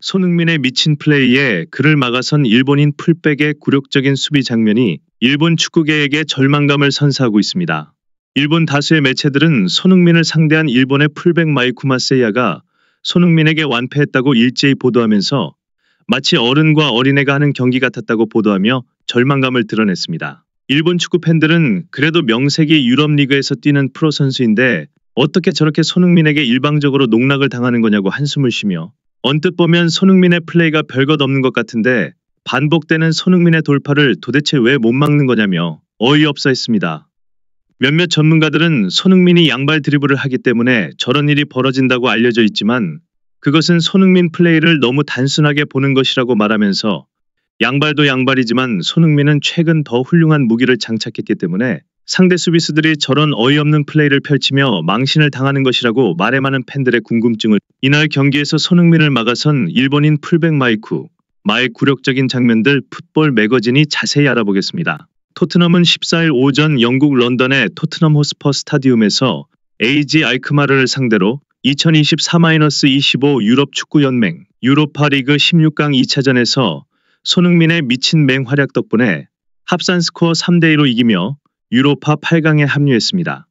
손흥민의 미친 플레이에 그를 막아선 일본인 풀백의 굴욕적인 수비 장면이 일본 축구계에게 절망감을 선사하고 있습니다. 일본 다수의 매체들은 손흥민을 상대한 일본의 풀백 마이쿠마 세이야가 손흥민에게 완패했다고 일제히 보도하면서 마치 어른과 어린애가 하는 경기 같았다고 보도하며 절망감을 드러냈습니다. 일본 축구 팬들은 그래도 명색이 유럽리그에서 뛰는 프로 선수인데 어떻게 저렇게 손흥민에게 일방적으로 농락을 당하는 거냐고 한숨을 쉬며 언뜻 보면 손흥민의 플레이가 별것 없는 것 같은데 반복되는 손흥민의 돌파를 도대체 왜 못 막는 거냐며 어이없어 했습니다. 몇몇 전문가들은 손흥민이 양발 드리블을 하기 때문에 저런 일이 벌어진다고 알려져 있지만 그것은 손흥민 플레이를 너무 단순하게 보는 것이라고 말하면서 양발도 양발이지만 손흥민은 최근 더 훌륭한 무기를 장착했기 때문에 상대 수비수들이 저런 어이없는 플레이를 펼치며 망신을 당하는 것이라고 말에 많은 팬들의 궁금증을 이날 경기에서 손흥민을 막아선 일본인 풀백 마의 굴욕적인 장면들 풋볼 매거진이 자세히 알아보겠습니다. 토트넘은 14일 오전 영국 런던의 토트넘 호스퍼 스타디움에서 AG 알크마르를 상대로 2024-25 유럽 축구연맹 유로파 리그 16강 2차전에서 손흥민의 미친 맹활약 덕분에 합산 스코어 3대2로 이기며 유로파 8강에 합류했습니다.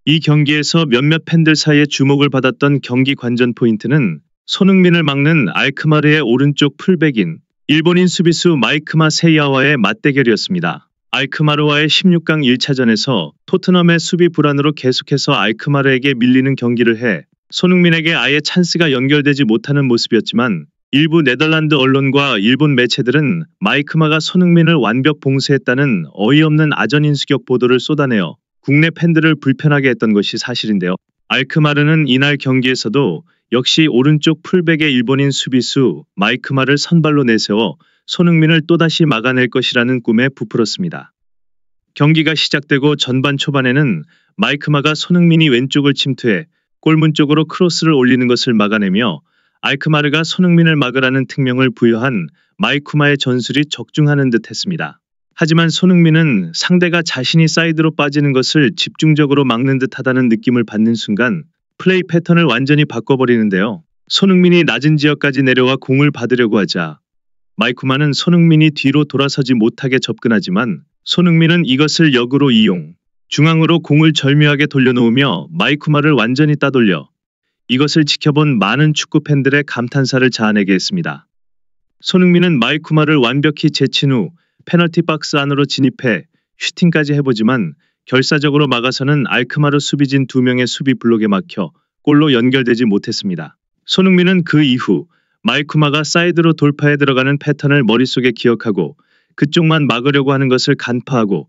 이 경기에서 몇몇 팬들 사이에 주목을 받았던 경기 관전 포인트는 손흥민을 막는 알크마르의 오른쪽 풀백인 일본인 수비수 마이크마 세이야와의 맞대결이었습니다. 알크마르와의 16강 1차전에서 토트넘의 수비 불안으로 계속해서 알크마르에게 밀리는 경기를 해 손흥민에게 아예 찬스가 연결되지 못하는 모습이었지만 일부 네덜란드 언론과 일본 매체들은 마이크마가 손흥민을 완벽 봉쇄했다는 어이없는 아전인수격 보도를 쏟아내어 국내 팬들을 불편하게 했던 것이 사실인데요. 알크마르는 이날 경기에서도 역시 오른쪽 풀백의 일본인 수비수 마이크마를 선발로 내세워 손흥민을 또다시 막아낼 것이라는 꿈에 부풀었습니다. 경기가 시작되고 전반 초반에는 마이크마가 손흥민이 왼쪽을 침투해 골문 쪽으로 크로스를 올리는 것을 막아내며 알크마르가 손흥민을 막으라는 특명을 부여한 마이쿠마의 전술이 적중하는 듯 했습니다. 하지만 손흥민은 상대가 자신이 사이드로 빠지는 것을 집중적으로 막는 듯 하다는 느낌을 받는 순간 플레이 패턴을 완전히 바꿔버리는데요. 손흥민이 낮은 지역까지 내려와 공을 받으려고 하자 마이쿠마는 손흥민이 뒤로 돌아서지 못하게 접근하지만 손흥민은 이것을 역으로 이용 중앙으로 공을 절묘하게 돌려놓으며 마이쿠마를 완전히 따돌려 이것을 지켜본 많은 축구 팬들의 감탄사를 자아내게 했습니다. 손흥민은 마이쿠마를 완벽히 제친 후 페널티 박스 안으로 진입해 슈팅까지 해보지만 결사적으로 막아서는 알크마르 수비진 2명의 수비 블록에 막혀 골로 연결되지 못했습니다. 손흥민은 그 이후 마이쿠마가 사이드로 돌파해 들어가는 패턴을 머릿속에 기억하고 그쪽만 막으려고 하는 것을 간파하고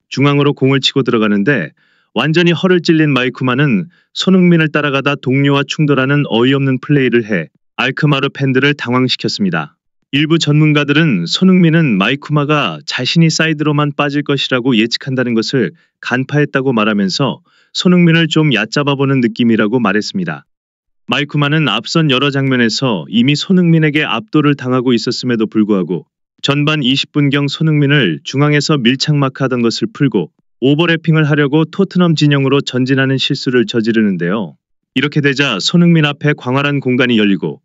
중앙으로 공을 치고 들어가는데 완전히 허를 찔린 마이쿠마는 손흥민을 따라가다 동료와 충돌하는 어이없는 플레이를 해 알크마르 팬들을 당황시켰습니다. 일부 전문가들은 손흥민은 마이쿠마가 자신이 사이드로만 빠질 것이라고 예측한다는 것을 간파했다고 말하면서 손흥민을 좀 얕잡아보는 느낌이라고 말했습니다. 마이쿠마는 앞선 여러 장면에서 이미 손흥민에게 압도를 당하고 있었음에도 불구하고 전반 20분경 손흥민을 중앙에서 밀착마크하던 것을 풀고 오버래핑을 하려고 토트넘 진영으로 전진하는 실수를 저지르는데요. 이렇게 되자 손흥민 앞에 광활한 공간이 열리고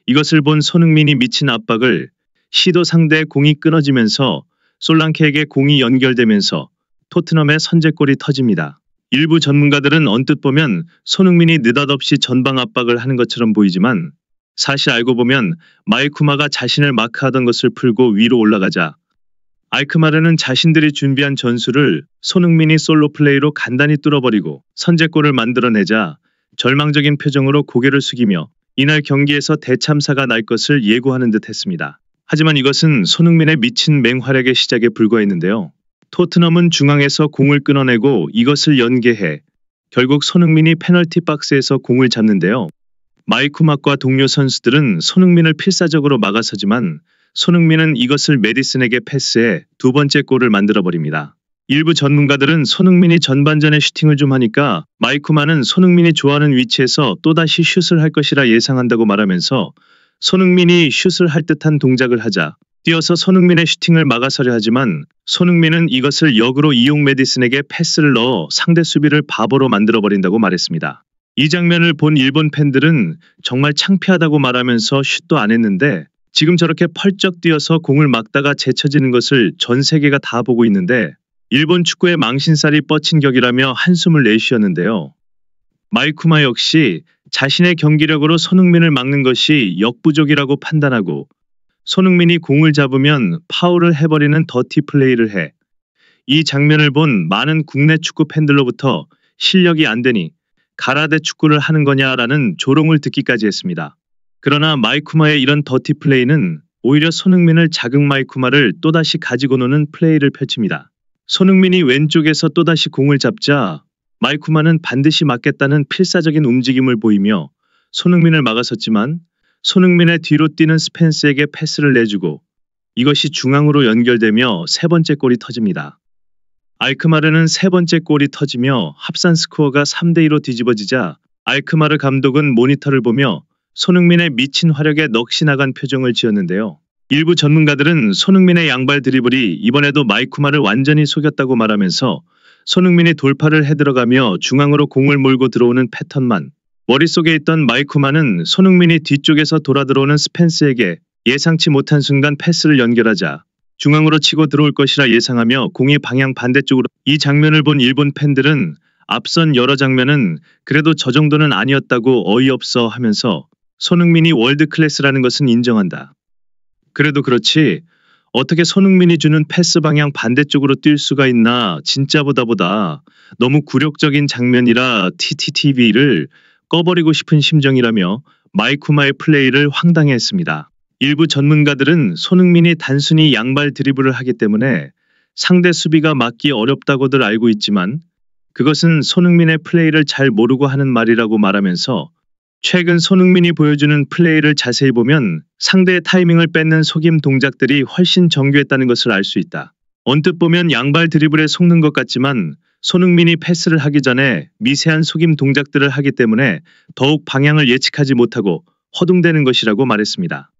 이것을 본 손흥민이 미친 압박을 시도 상대의 공이 끊어지면서 솔랑케에게 공이 연결되면서 토트넘의 선제골이 터집니다. 일부 전문가들은 언뜻 보면 손흥민이 느닷없이 전방 압박을 하는 것처럼 보이지만 사실 알고 보면 마이쿠마가 자신을 마크하던 것을 풀고 위로 올라가자 알크마르는 자신들이 준비한 전술을 손흥민이 솔로 플레이로 간단히 뚫어버리고 선제골을 만들어내자 절망적인 표정으로 고개를 숙이며 이날 경기에서 대참사가 날 것을 예고하는 듯 했습니다. 하지만 이것은 손흥민의 미친 맹활약의 시작에 불과했는데요. 토트넘은 중앙에서 공을 끊어내고 이것을 연계해 결국 손흥민이 페널티 박스에서 공을 잡는데요. 마이쿠마과 동료 선수들은 손흥민을 필사적으로 막아서지만 손흥민은 이것을 메디슨에게 패스해 두 번째 골을 만들어버립니다. 일부 전문가들은 손흥민이 전반전에 슈팅을 좀 하니까 마이쿠마는 손흥민이 좋아하는 위치에서 또다시 슛을 할 것이라 예상한다고 말하면서 손흥민이 슛을 할 듯한 동작을 하자 뛰어서 손흥민의 슈팅을 막아서려 하지만 손흥민은 이것을 역으로 이용 메디슨에게 패스를 넣어 상대 수비를 바보로 만들어버린다고 말했습니다. 이 장면을 본 일본 팬들은 정말 창피하다고 말하면서 슛도 안 했는데 지금 저렇게 펄쩍 뛰어서 공을 막다가 제쳐지는 것을 전 세계가 다 보고 있는데 일본 축구의 망신살이 뻗친 격이라며 한숨을 내쉬었는데요. 마이쿠마 역시 자신의 경기력으로 손흥민을 막는 것이 역부족이라고 판단하고 손흥민이 공을 잡으면 파울을 해버리는 더티 플레이를 해. 이 장면을 본 많은 국내 축구 팬들로부터 실력이 안 되니 가라데 축구를 하는 거냐라는 조롱을 듣기까지 했습니다. 그러나 마이쿠마의 이런 더티 플레이는 오히려 손흥민을 자극 마이쿠마를 또다시 가지고 노는 플레이를 펼칩니다. 손흥민이 왼쪽에서 또다시 공을 잡자 마이쿠마는 반드시 맞겠다는 필사적인 움직임을 보이며 손흥민을 막아섰지만 손흥민의 뒤로 뛰는 스펜스에게 패스를 내주고 이것이 중앙으로 연결되며 세 번째 골이 터집니다. 알크마르는 세 번째 골이 터지며 합산 스코어가 3대2로 뒤집어지자 알크마르 감독은 모니터를 보며 손흥민의 미친 화력에 넋이 나간 표정을 지었는데요. 일부 전문가들은 손흥민의 양발 드리블이 이번에도 마이쿠마를 완전히 속였다고 말하면서 손흥민이 돌파를 해들어가며 중앙으로 공을 몰고 들어오는 패턴만 머릿속에 있던 마이쿠마는 손흥민이 뒤쪽에서 돌아 들어오는 스펜스에게 예상치 못한 순간 패스를 연결하자 중앙으로 치고 들어올 것이라 예상하며 공이 방향 반대쪽으로 이 장면을 본 일본 팬들은 앞선 여러 장면은 그래도 저 정도는 아니었다고 어이없어 하면서 손흥민이 월드클래스라는 것은 인정한다. 그래도 그렇지 어떻게 손흥민이 주는 패스 방향 반대쪽으로 뛸 수가 있나 진짜 보다 너무 굴욕적인 장면이라 TTTV를 꺼버리고 싶은 심정이라며 마이쿠마의 플레이를 황당해했습니다. 일부 전문가들은 손흥민이 단순히 양발 드리블을 하기 때문에 상대 수비가 막기 어렵다고들 알고 있지만 그것은 손흥민의 플레이를 잘 모르고 하는 말이라고 말하면서 최근 손흥민이 보여주는 플레이를 자세히 보면 상대의 타이밍을 뺏는 속임 동작들이 훨씬 정교했다는 것을 알 수 있다. 언뜻 보면 양발 드리블에 속는 것 같지만 손흥민이 패스를 하기 전에 미세한 속임 동작들을 하기 때문에 더욱 방향을 예측하지 못하고 허둥대는 것이라고 말했습니다.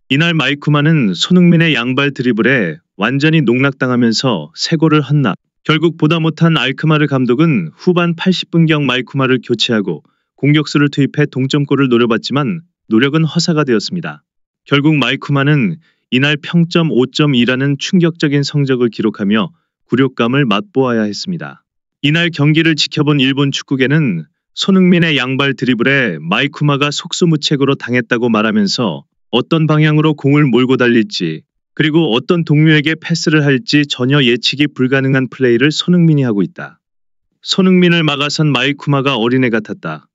이날 마이쿠마는 손흥민의 양발 드리블에 완전히 농락당하면서 세 골을 헌납. 결국 보다 못한 알크마르 감독은 후반 80분경 마이쿠마를 교체하고 공격수를 투입해 동점골을 노려봤지만 노력은 허사가 되었습니다. 결국 마이쿠마는 이날 평점 5.2라는 충격적인 성적을 기록하며 굴욕감을 맛보아야 했습니다. 이날 경기를 지켜본 일본 축구계는 손흥민의 양발 드리블에 마이쿠마가 속수무책으로 당했다고 말하면서 어떤 방향으로 공을 몰고 달릴지 그리고 어떤 동료에게 패스를 할지 전혀 예측이 불가능한 플레이를 손흥민이 하고 있다. 손흥민을 막아선 마이쿠마가 어린애 같았다.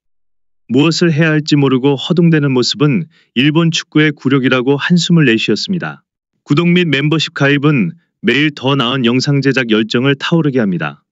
무엇을 해야 할지 모르고 허둥대는 모습은 일본 축구의 굴욕이라고 한숨을 내쉬었습니다. 구독 및 멤버십 가입은 매일 더 나은 영상 제작 열정을 타오르게 합니다.